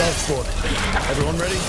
Dog spawn. Everyone ready?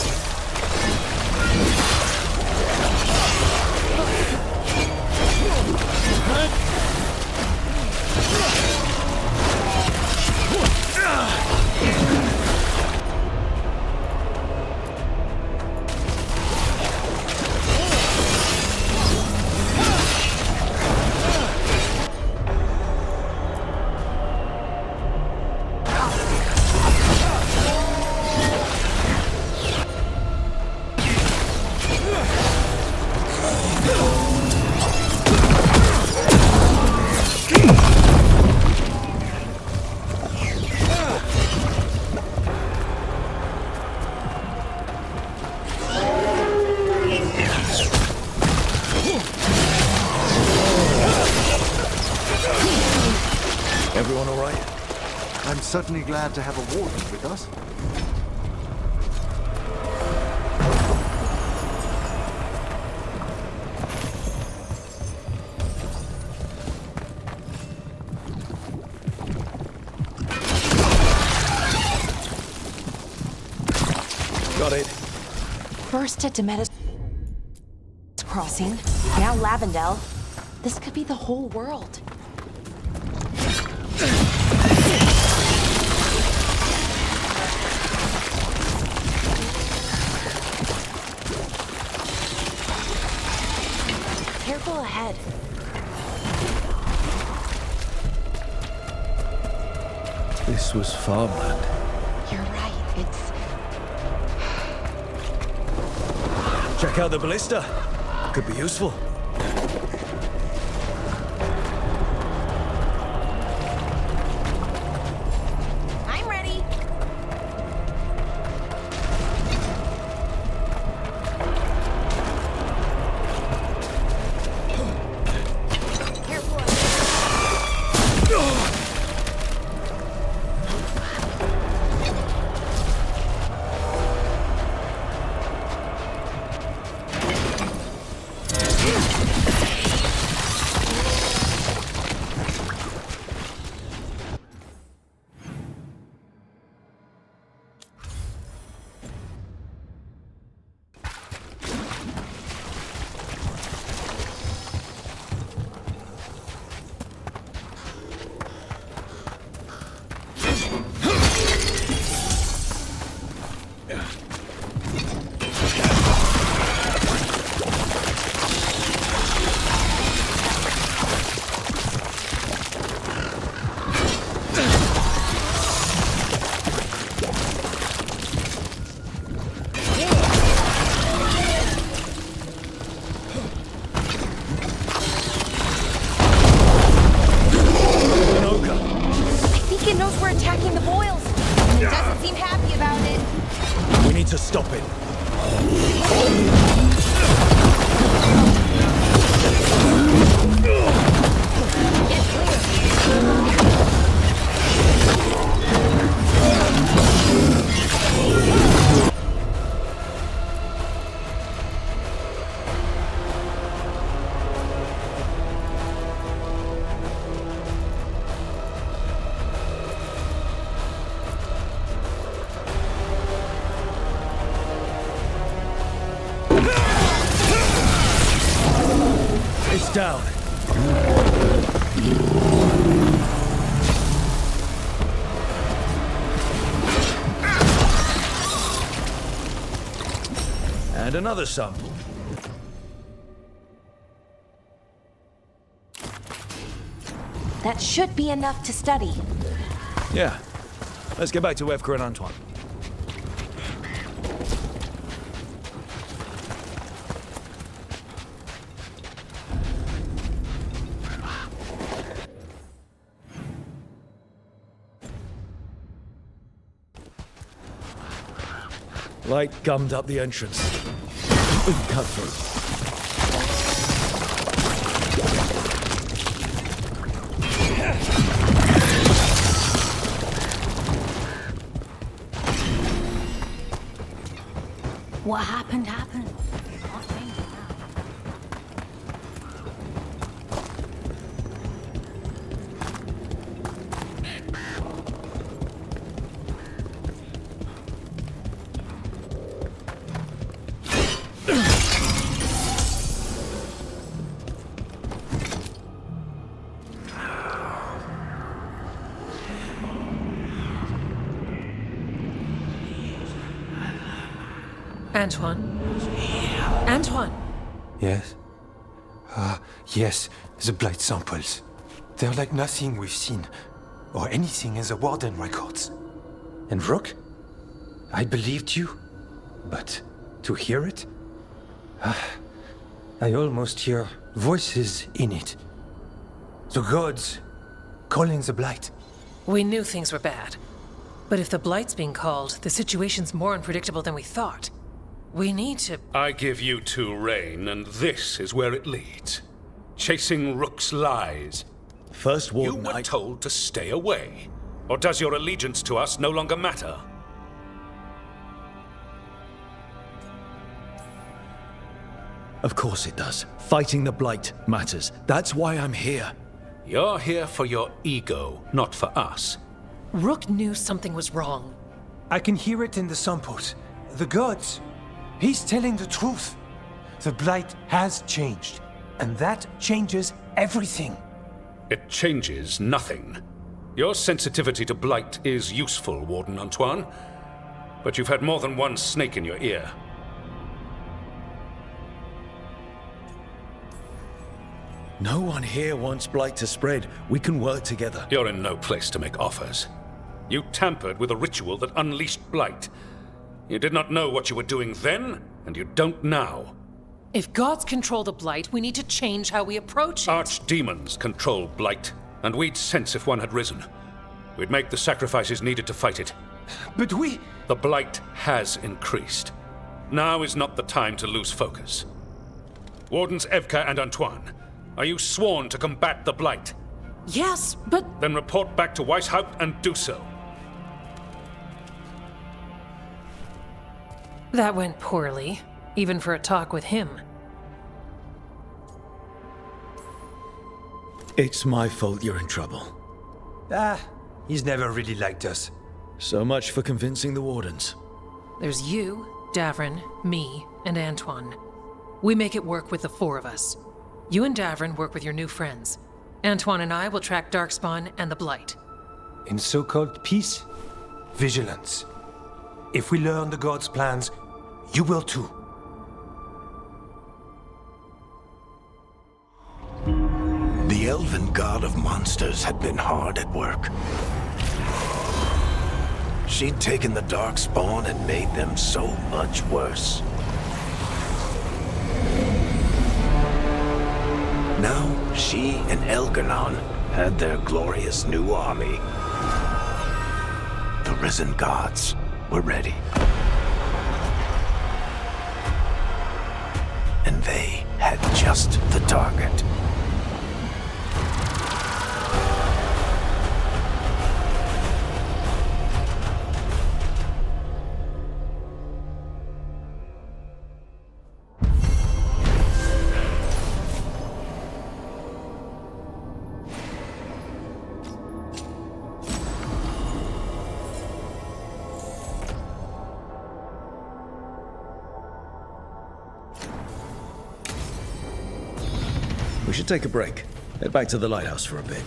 Everyone all right? I'm certainly glad to have a warden with us. Got it. First at Demeter's crossing, now Lavendel. This could be the whole world. Careful ahead. This was farmland. You're right, it's... Check out the ballista. Could be useful. I'm ready. Careful. Attacking the boils. It doesn't seem happy about it. We need to stop it. Get clear. It's down. And another sample. That should be enough to study. Yeah. Let's get back to Evka and Antoine. Light gummed up the entrance. Cut through. What happened, happened. Antoine? Antoine! Yes? Yes, the blight samples. They're like nothing we've seen, or anything in the Warden records. And Rook? I believed you, but to hear it? I almost hear voices in it. The gods calling the blight. We knew things were bad. But if the blight's being called, the situation's more unpredictable than we thought. We need to... I give you two reign, and this is where it leads. Chasing Rook's lies. First You Warden, were told to stay away. Or does your allegiance to us no longer matter? Of course it does. Fighting the Blight matters. That's why I'm here. You're here for your ego, not for us. Rook knew something was wrong. I can hear it in the samples. The gods. He's telling the truth. The blight has changed, and that changes everything. It changes nothing. Your sensitivity to blight is useful, Warden Antoine. But you've had more than one snake in your ear. No one here wants Blight to spread. We can work together. You're in no place to make offers. You tampered with a ritual that unleashed blight. You did not know what you were doing then, and you don't now. If gods control the blight, we need to change how we approach it. Archdemons control blight, and we'd sense if one had risen. We'd make the sacrifices needed to fight it. But The blight has increased. Now is not the time to lose focus. Wardens Evka and Antoine, are you sworn to combat the blight? Yes, but... Then report back to Weisshaupt and do so. That went poorly, even for a talk with him. It's my fault you're in trouble. He's never really liked us. So much for convincing the Wardens. There's you, Davrin, me, and Antoine. We make it work with the four of us. You and Davrin work with your new friends. Antoine and I will track Darkspawn and the Blight. In so-called peace, vigilance. If we learn the gods' plans, you will too. The elven god of monsters had been hard at work. She'd taken the Darkspawn and made them so much worse. Now, she and Elgar'nan had their glorious new army. The risen gods were ready. And they had just the target. We should take a break. Head back to the lighthouse for a bit.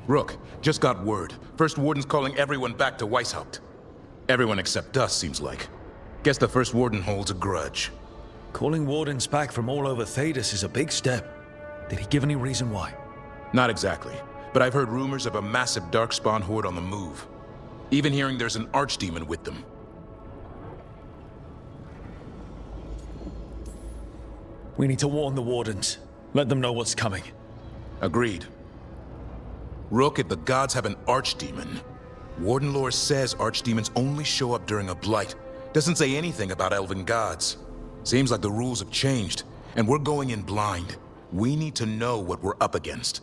Rook, just got word. First Warden's calling everyone back to Weisshaupt. Everyone except us, seems like. Guess the First Warden holds a grudge. Calling Wardens back from all over Thedas is a big step. Did he give any reason why? Not exactly, but I've heard rumors of a massive Darkspawn horde on the move. Even hearing there's an archdemon with them. We need to warn the Wardens. Let them know what's coming. Agreed. Rook, if the gods have an archdemon, Warden lore says archdemons only show up during a blight. Doesn't say anything about elven gods. Seems like the rules have changed, and we're going in blind. We need to know what we're up against.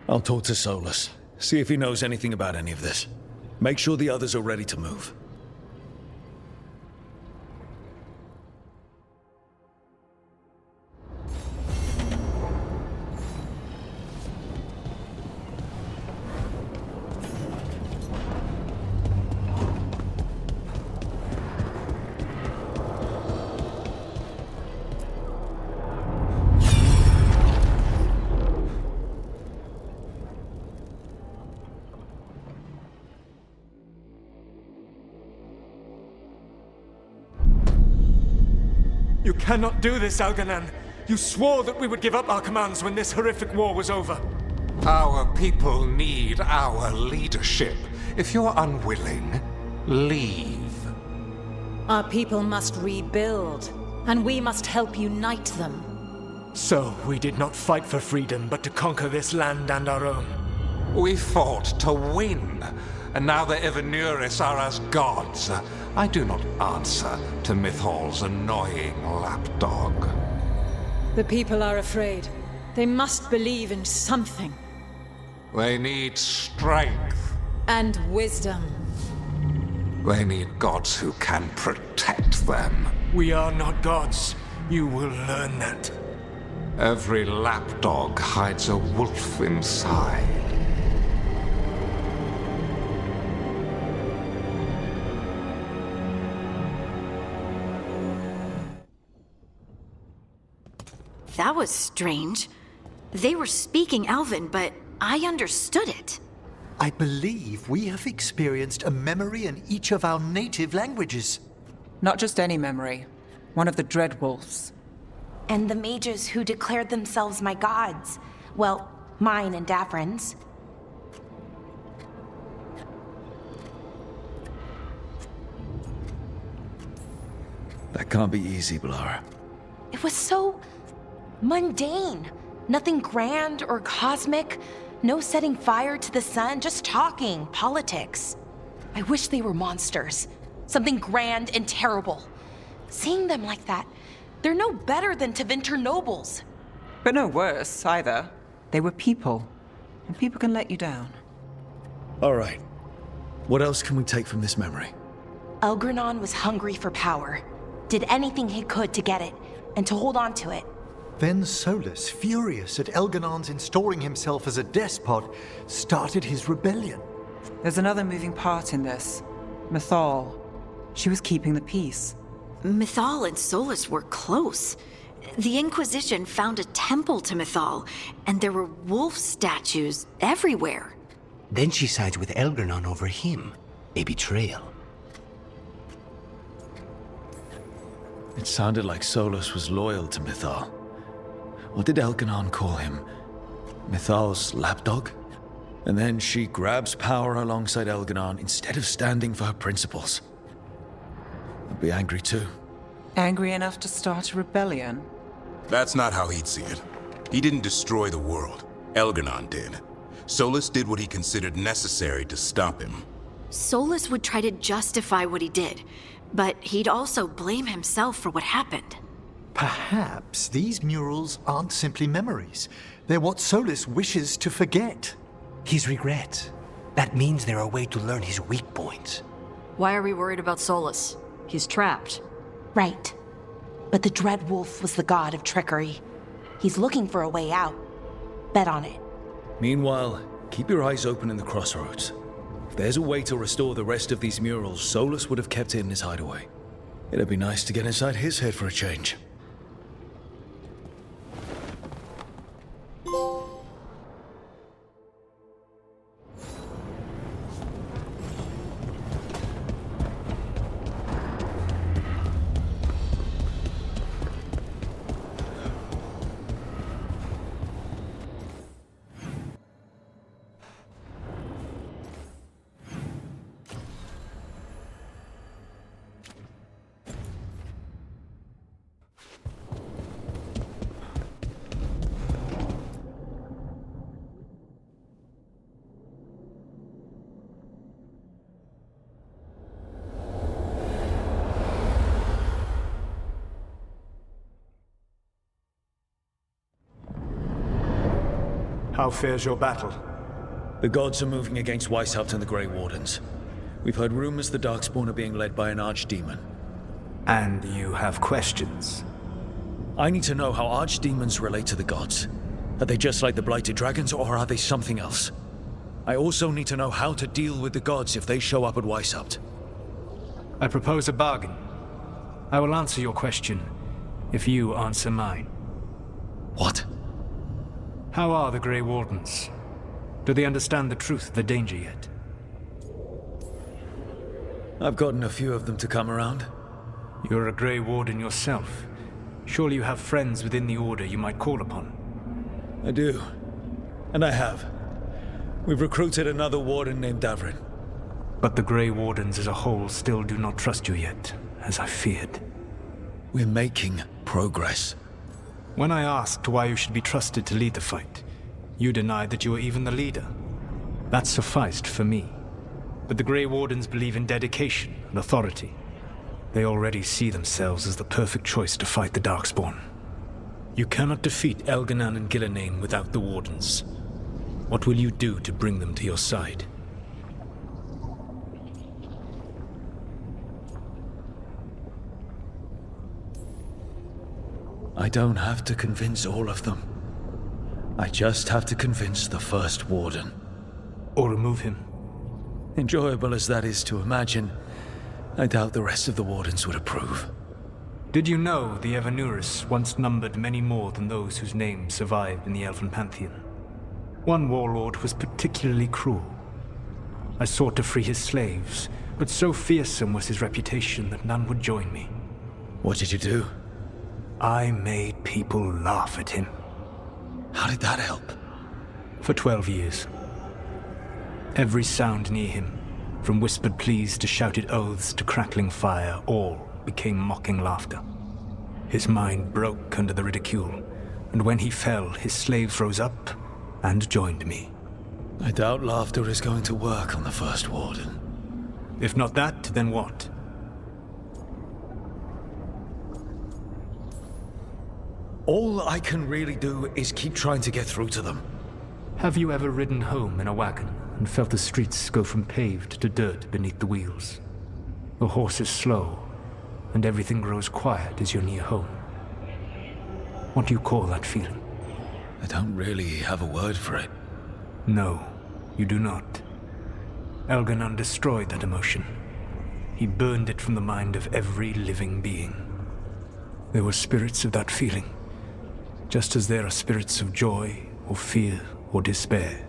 I'll talk to Solus, see if he knows anything about any of this. Make sure the others are ready to move. You cannot do this, Algernon. You swore that we would give up our commands when this horrific war was over. Our people need our leadership. If you're unwilling, leave. Our people must rebuild, and we must help unite them. So, we did not fight for freedom, but to conquer this land and our own. We fought to win, and now the Evanuris are as gods. I do not answer to Mythal's annoying lapdog. The people are afraid. They must believe in something. They need strength. And wisdom. They need gods who can protect them. We are not gods. You will learn that. Every lapdog hides a wolf inside. That was strange. They were speaking Elven, but I understood it. I believe we have experienced a memory in each of our native languages. Not just any memory. One of the Dread Wolves. And the mages who declared themselves my gods. Well, mine and Davrin's. That can't be easy, Blara. It was so mundane. Nothing grand or cosmic. No setting fire to the sun, just talking, politics. I wish they were monsters. Something grand and terrible. Seeing them like that, they're no better than Tevinter nobles. But no worse, either. They were people. And people can let you down. All right. What else can we take from this memory? Elgranon was hungry for power. Did anything he could to get it, and to hold on to it. Then Solus, furious at Elganon's installing himself as a despot, started his rebellion. There's another moving part in this. Mythal. She was keeping the peace. Mythal and Solus were close. The Inquisition found a temple to Mythal, and there were wolf statues everywhere. Then she sides with Elgranon over him. A betrayal. It sounded like Solus was loyal to Mythal. What did Elganon call him? Mythal's lapdog? And then she grabs power alongside Elganon instead of standing for her principles. I'd be angry too. Angry enough to start a rebellion? That's not how he'd see it. He didn't destroy the world. Elganon did. Solus did what he considered necessary to stop him. Solus would try to justify what he did, but he'd also blame himself for what happened. Perhaps these murals aren't simply memories. They're what Solus wishes to forget. His regrets. That means they're a way to learn his weak points. Why are we worried about Solus? He's trapped. Right. But the Dread Wolf was the god of trickery. He's looking for a way out. Bet on it. Meanwhile, keep your eyes open in the crossroads. If there's a way to restore the rest of these murals, Solus would have kept it in his hideaway. It'd be nice to get inside his head for a change. How fares your battle? The gods are moving against Weisshaupt and the Grey Wardens. We've heard rumors the Darkspawn are being led by an archdemon. And you have questions? I need to know how archdemons relate to the gods. Are they just like the Blighted Dragons, or are they something else? I also need to know how to deal with the gods if they show up at Weisshaupt. I propose a bargain. I will answer your question if you answer mine. What? How are the Grey Wardens? Do they understand the truth of the danger yet? I've gotten a few of them to come around. You're a Grey Warden yourself. Surely you have friends within the Order you might call upon. I do. And I have. We've recruited another warden named Davrin. But the Grey Wardens as a whole still do not trust you yet, as I feared. We're making progress. When I asked why you should be trusted to lead the fight, you denied that you were even the leader. That sufficed for me. But the Grey Wardens believe in dedication and authority. They already see themselves as the perfect choice to fight the Darkspawn. You cannot defeat Elganan and Gillenane without the Wardens. What will you do to bring them to your side? I don't have to convince all of them. I just have to convince the first warden. Or remove him. Enjoyable as that is to imagine, I doubt the rest of the wardens would approve. Did you know the Evanuris once numbered many more than those whose names survive in the Elven Pantheon? One warlord was particularly cruel. I sought to free his slaves, but so fearsome was his reputation that none would join me. What did you do? I made people laugh at him. How did that help? For 12 years. Every sound near him, from whispered pleas to shouted oaths to crackling fire, all became mocking laughter. His mind broke under the ridicule, and when he fell, his slaves rose up and joined me. I doubt laughter is going to work on the first warden. If not that, then what? All I can really do is keep trying to get through to them. Have you ever ridden home in a wagon and felt the streets go from paved to dirt beneath the wheels? The horse is slow, and everything grows quiet as you're near home. What do you call that feeling? I don't really have a word for it. No, you do not. Elganan destroyed that emotion. He burned it from the mind of every living being. There were spirits of that feeling, just as there are spirits of joy, or fear, or despair.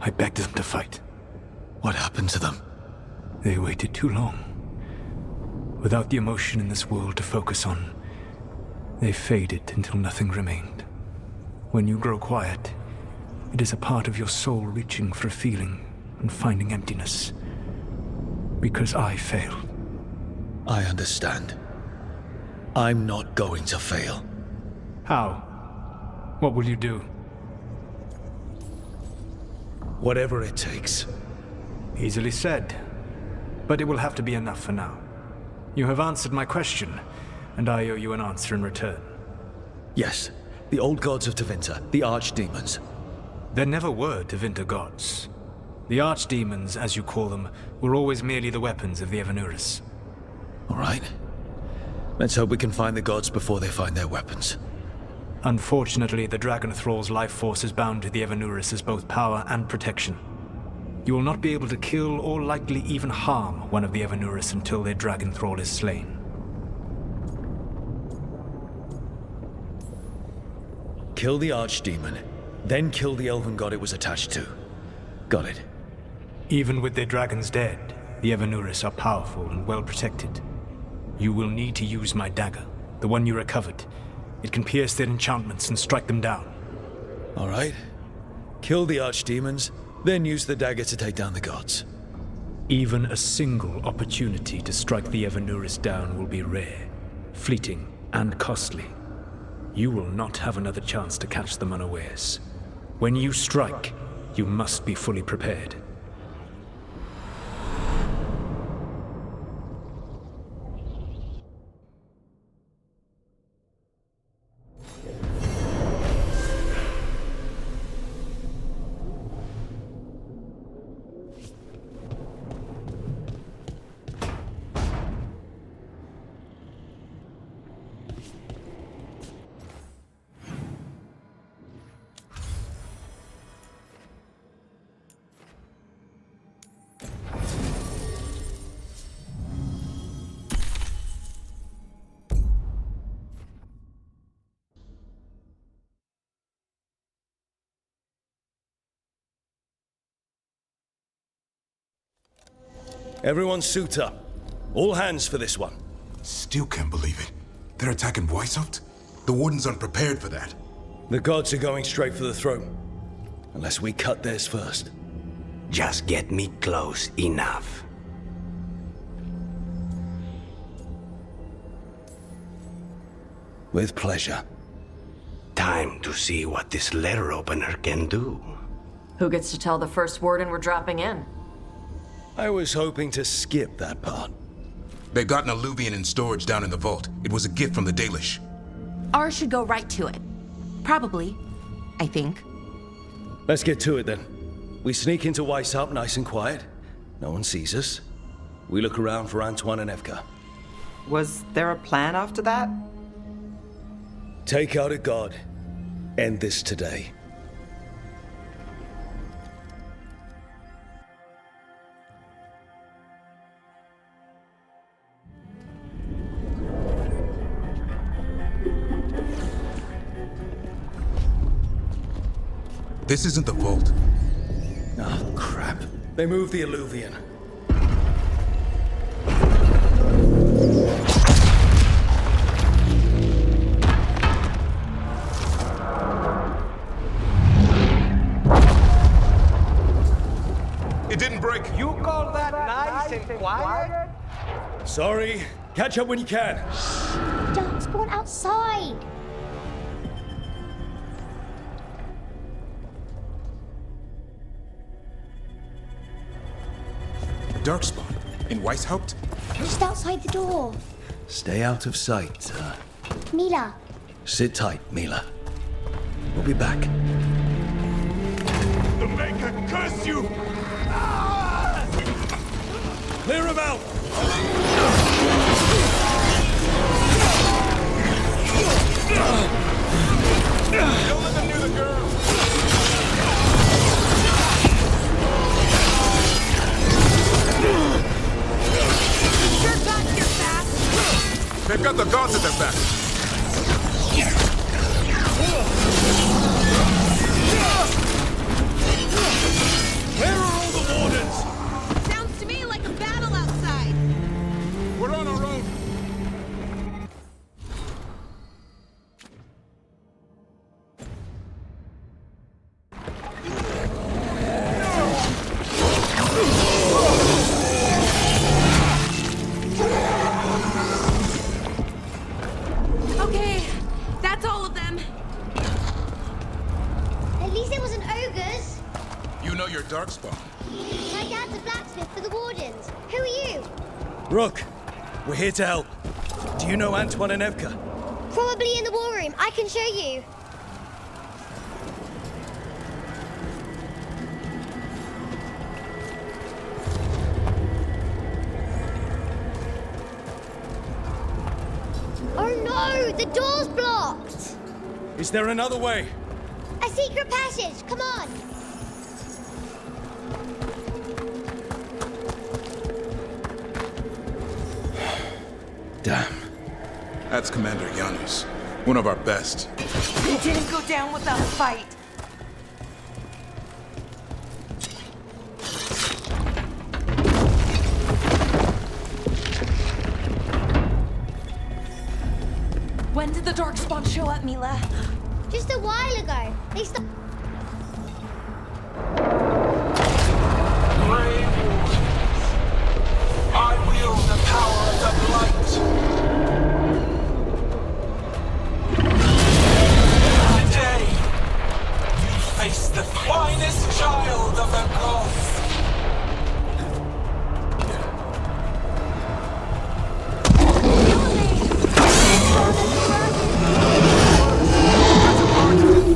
I begged them to fight. What happened to them? They waited too long. Without the emotion in this world to focus on, they faded until nothing remained. When you grow quiet, it is a part of your soul reaching for a feeling and finding emptiness. Because I failed. I understand. I'm not going to fail. How? What will you do? Whatever it takes. Easily said. But it will have to be enough for now. You have answered my question, and I owe you an answer in return. Yes, the old gods of Tevinter, the archdemons. There never were Tevinter gods. The archdemons, as you call them, were always merely the weapons of the Evanuris. All right. Let's hope we can find the gods before they find their weapons. Unfortunately, the Dragon Thrall's life force is bound to the Evanuris as both power and protection. You will not be able to kill or likely even harm one of the Evanuris until their Dragon Thrall is slain. Kill the archdemon, then kill the elven god it was attached to. Got it. Even with their dragons dead, the Evanuris are powerful and well protected. You will need to use my dagger, the one you recovered. It can pierce their enchantments and strike them down. All right. Kill the archdemons, then use the dagger to take down the gods. Even a single opportunity to strike the Evanuris down will be rare, fleeting, and costly. You will not have another chance to catch them unawares. When you strike, you must be fully prepared. Everyone suit up. All hands for this one. Still can't believe it. They're attacking Weisshaupt? The Wardens aren't prepared for that. The gods are going straight for the throne. Unless we cut theirs first. Just get me close enough. With pleasure. Time to see what this letter opener can do. Who gets to tell the first warden we're dropping in? I was hoping to skip that part. They've got an alluvian in storage down in the vault. It was a gift from the Dalish. Ours should go right to it. Probably. I think. Let's get to it then. We sneak into Weisshaupt nice and quiet. No one sees us. We look around for Antoine and Evka. Was there a plan after that? Take out a god. End this today. This isn't the vault. Oh, crap. They moved the alluvian. It didn't break. You call that nice and quiet? Sorry. Catch up when you can. Don't spawn outside. Darkspawn? In Weisshaupt? Just outside the door. Stay out of sight. Mila. Sit tight, Mila. We'll be back. The Maker curse you! Clear him out! Don't let them near the girl! Sure got here fast. They've got the gods at their back. Where are all the wardens? Sounds to me like a battle outside. We're on our own. Okay, that's all of them. At least it wasn't ogres. You know your Darkspawn. My dad's a blacksmith for the Wardens. Who are you? Rook, we're here to help. Do you know Antoine and Evka? Probably in the war room. I can show you. Oh no! The door's blocked! Is there another way? A secret passage! Come on! Damn. That's Commander Janus. One of our best. He didn't go down without a fight. When did the Darkspawn show up, Mila? Just a while ago. They stopped. I wield the power of the blight. Today, you face the finest child of the gods.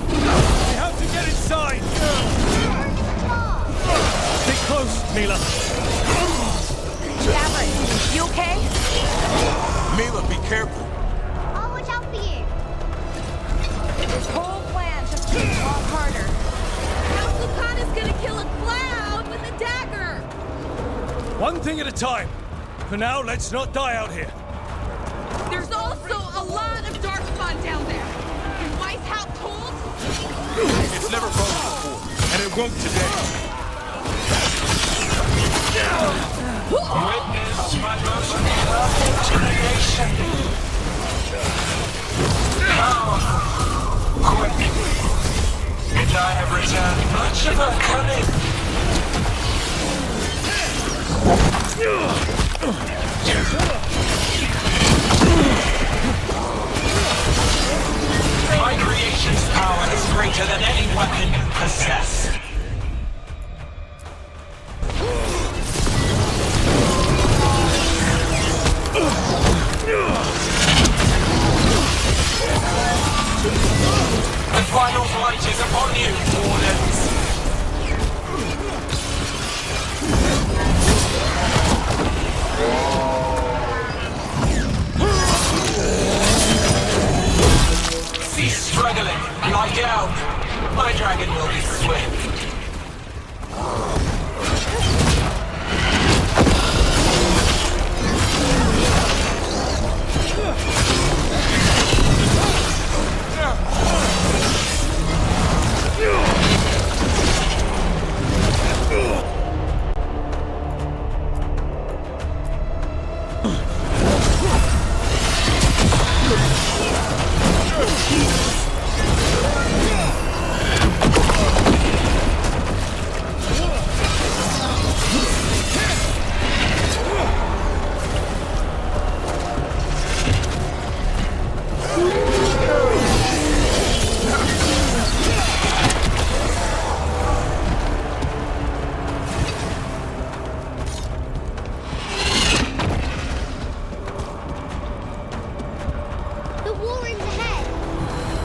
We have to get inside! Stay close, Mila. Davin, you okay? Mila, be careful. I'll watch out for you. This whole plan just keeps a lot harder. How Sukana's gonna kill a cloud with a dagger? One thing at a time. For now, let's not die out here. There's also a lot of Darkspawn down there. Is Weisshaupt told? It's never fallen before, and it won't today. Witness my most perfect creation. Powerful, quick, and I have returned much of her cunning. My creation's power is greater than any weapon you possess. The final fight is upon you, Wardens. Cease struggling. Lie down. My dragon will be swift.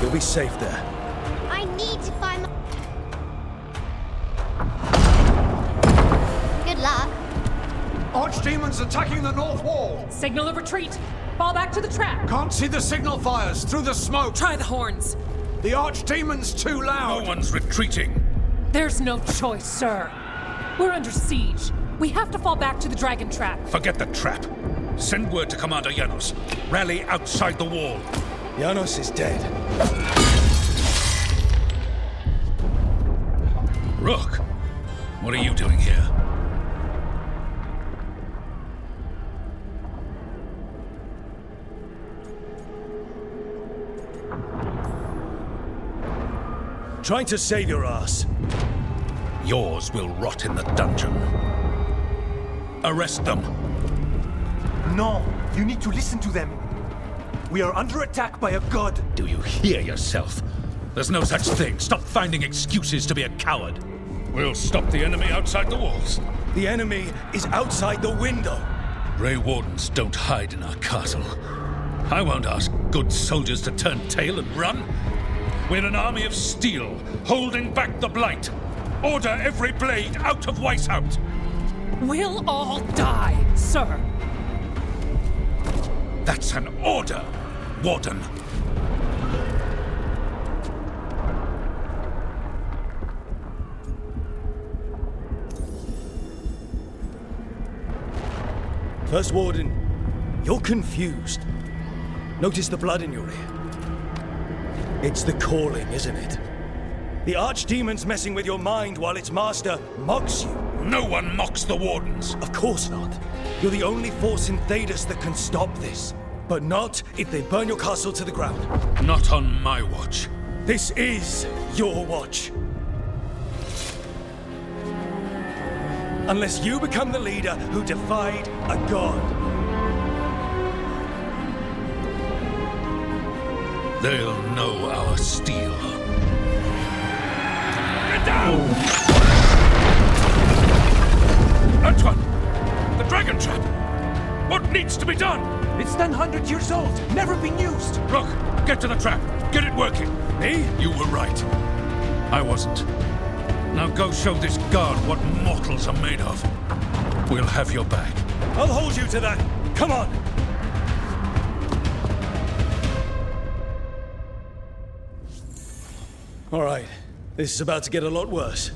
You'll be safe there. I need to find my... Good luck. Archdemons attacking the north wall! Signal of retreat! Fall back to the trap! Can't see the signal fires through the smoke! Try the horns! The Archdemon's too loud! No one's retreating! There's no choice, sir. We're under siege. We have to fall back to the dragon trap. Forget the trap. Send word to Commander Janos. Rally outside the wall. Janos is dead. Rook, what are you doing here? Trying to save your ass. Yours will rot in the dungeon. Arrest them. No, you need to listen to them. We are under attack by a god. Do you hear yourself? There's no such thing. Stop finding excuses to be a coward. We'll stop the enemy outside the walls. The enemy is outside the window. Grey Wardens don't hide in our castle. I won't ask good soldiers to turn tail and run. We're an army of steel, holding back the blight. Order every blade out of Weisshaupt. We'll all die, sir. That's an order, Warden. First Warden, you're confused. Notice the blood in your ear. It's the calling, isn't it? The Archdemon's messing with your mind while its master mocks you. No one mocks the Wardens. Of course not. You're the only force in Thedas that can stop this. But not if they burn your castle to the ground. Not on my watch. This is your watch. Unless you become the leader who defied a god. They'll know our steel. Get down! Antoine! The dragon trap! What needs to be done? It's 100 years old, never been used. Rook, get to the trap. Get it working. Me? You were right. I wasn't. Now go show this guard what mortals are made of. We'll have your back. I'll hold you to that. Come on! All right. This is about to get a lot worse.